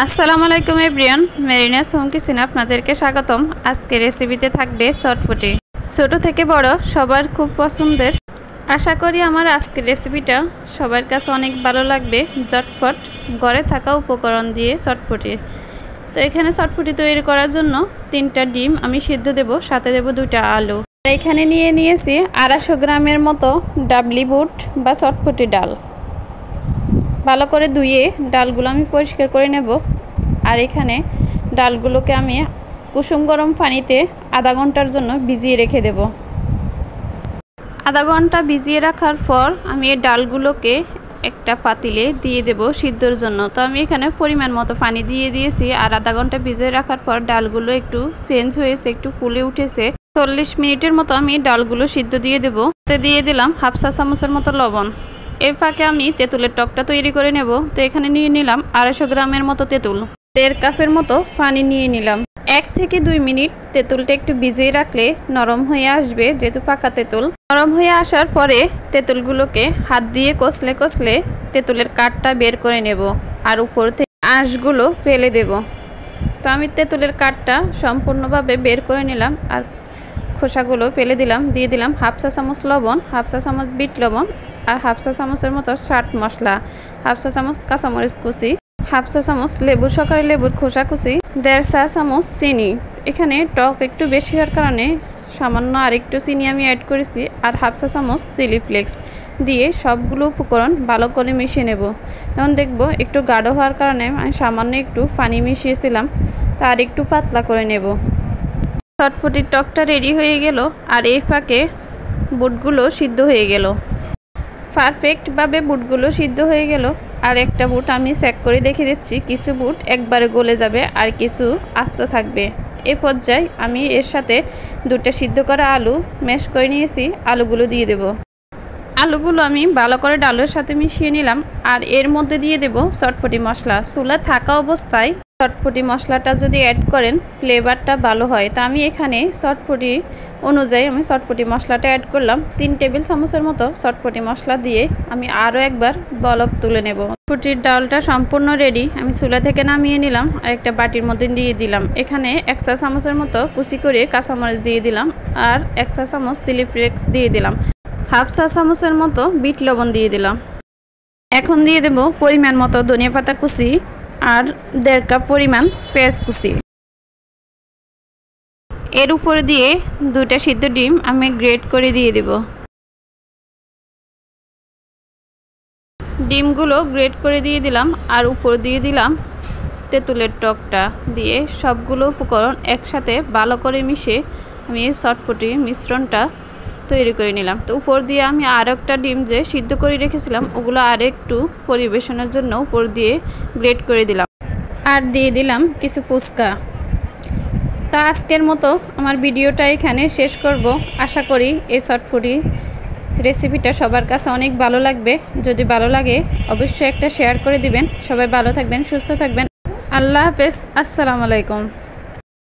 আসসালামু আলাইকুম everyone, মেরিনাস home কিচেনে আপনাদেরকে স্বাগতম। আজকে রেসিপিতে থাকবে চটপটি। ছোট থেকে বড় সবার খুব পছন্দের। আশা করি আমার আজকের রেসিপিটা সবার কাছে অনেক ভালো লাগবে। ঝটপট ঘরে থাকা উপকরণ দিয়ে চটপটি। তো এখানে চটপটি তৈরি করার জন্য 3টা ডিম আমি সিদ্ধ দেব, সাথে দেব 2টা আলু। এখানে নিয়েছি 250 গ্রামের মতো ডাবলি বুট বা চটপটি ডাল। ভালো করে ধুয়ে ডালগুলো আমি পরিষ্কার করে নেব। আর এখানে ডালগুলোকে আমি কুসুম গরম পানিতে আধা ঘন্টার জন্য ভিজিয়ে রেখে দেব। আধা ঘন্টা ভিজিয়ে রাখার পর আমি এই ডালগুলোকে একটা পাতিলে দিয়ে দেব সিদ্ধর জন্য। তো আমি এখানে পরিমাণ মতো পানি দিয়ে দিয়েছি। আর আধা ঘন্টা ভিজিয়ে রাখার পর ডালগুলো একটু চেঞ্জ হয়েছে, একটু ফুলে উঠেছে। 40 মিনিটের মতো আমি ডালগুলো সিদ্ধ দিয়ে দেব। দিয়ে দিলাম 1/2 চা চামচের মতো লবণ। এর ফাঁকে আমি তেঁতুলের টকটা তৈরি করে নেব। তো এখানে নিয়ে নিলাম 250 গ্রামের মতো তেঁতুল। 1.5 কাপের মতো পানি নিয়ে নিলাম। 1 থেকে 2 মিনিট তেঁতুলটা একটু ভিজিয়ে রাখলে নরম হয়ে আসবে, যেহেতু পাকা তেঁতুল। নরম হয়ে আসার পরে তেঁতুলগুলোকে হাত দিয়ে কষলে তেঁতুলের কাঠটা বের করে নেব আর উপর থেকে আঁশগুলো ফেলে দেব। তো আমি তেঁতুলের কাঠটা সম্পূর্ণভাবে বের করে নিলাম আর খোসাগুলো ফেলে দিলাম। দিয়ে দিলাম 1/2 চা চামচ লবণ, 1/2 চা চামচ বিট লবণ আর 1/2 চা চামচের মতো চাট মশলা, 1/2 চা চামচ কাঁচামরিচ কুচি, 1/2 চা চামচ লেবুর সরকারি লেবুর খোসা কুচি, 1.5 চা চামচ চিনি। এখানে টক একটু বেশি হওয়ার কারণে সামান্য আর একটু চিনি আমি অ্যাড করেছি। আর 1/2 চা চামচ চিলি ফ্লেক্স দিয়ে সবগুলো উপকরণ ভালো করে মিশিয়ে নেব। এখন দেখব একটু গাঢ় হওয়ার কারণে আমি সামান্য একটু পানি মিশিয়েছিলাম, তার একটু পাতলা করে নেব। চটপটির টকটা রেডি হয়ে গেল আর এই ফাঁকে বুটগুলো সিদ্ধ হয়ে গেল। পারফেক্টভাবে বুটগুলো সিদ্ধ হয়ে গেল। আর একটা বুট আমি চেক করে দেখে দিচ্ছি, কিছু বুট একবারে গলে যাবে আর কিছু আস্ত থাকবে। এই পর্যায়ে আমি এর সাথে 2টা সিদ্ধ করা আলু ম্যাশ করে নিয়েছি, আলুগুলো দিয়ে দেব। আলুগুলো আমি ভালো করে ডালের সাথে মিশিয়ে নিলাম। আর এর মধ্যে দিয়ে দেব চটপটি মশলা। চুলা থাকা অবস্থায় চটপটি মশলাটা যদি অ্যাড করেন ফ্লেভারটা ভালো হয়। তা আমি এখানে চটপটি অনুযায়ী আমি চটপটি মশলাটা অ্যাড করলাম। 3 টেবিল চামচের মতো চটপটি মশলা দিয়ে আমি আরও একবার বলক তুলে নেব। চটপটির ডালটা সম্পূর্ণ রেডি। আমি চুলা থেকে নামিয়ে নিলাম আর একটা বাটির মধ্যে দিয়ে দিলাম। এখানে 1 চা চামচের মতো কুচি করে কাঁচামরিচ দিয়ে দিলাম আর 1 চা চামচ চিলি ফ্লেক্স দিয়ে দিলাম। 1/2 চা চামচের মতো বিট লবণ দিয়ে দিলাম। এখন দিয়ে দেব পরিমাণ মতো ধনিয়া পাতা কুচি আর 1.5 কাপ পরিমাণ পেঁয়াজ কুচি। এর উপর দিয়ে 2টা সিদ্ধ ডিম আমি গ্রেট করে দিয়ে দেব। ডিমগুলো গ্রেট করে দিয়ে দিলাম আর উপর দিয়ে দিলাম তেঁতুলের টকটা দিয়ে সবগুলো উপকরণ একসাথে ভালো করে মিশিয়ে আমি এই চটপটি মিশ্রণটা তৈরি করে নিলাম। তো উপর দিয়ে আমি আর একটা ডিম যে সিদ্ধ করে রেখেছিলাম ওগুলো আর একটু পরিবেশনের জন্য উপর দিয়ে গ্রেট করে দিলাম আর দিয়ে দিলাম কিছু ফুচকা। তা আজকের মতো আমার ভিডিওটা এখানে শেষ করব। আশা করি এই চটপটি রেসিপিটা সবার কাছে অনেক ভালো লাগবে। যদি ভালো লাগে অবশ্যই একটা শেয়ার করে দিবেন। সবাই ভালো থাকবেন, সুস্থ থাকবেন। আল্লাহ হাফেজ, আসসালামু আলাইকুম।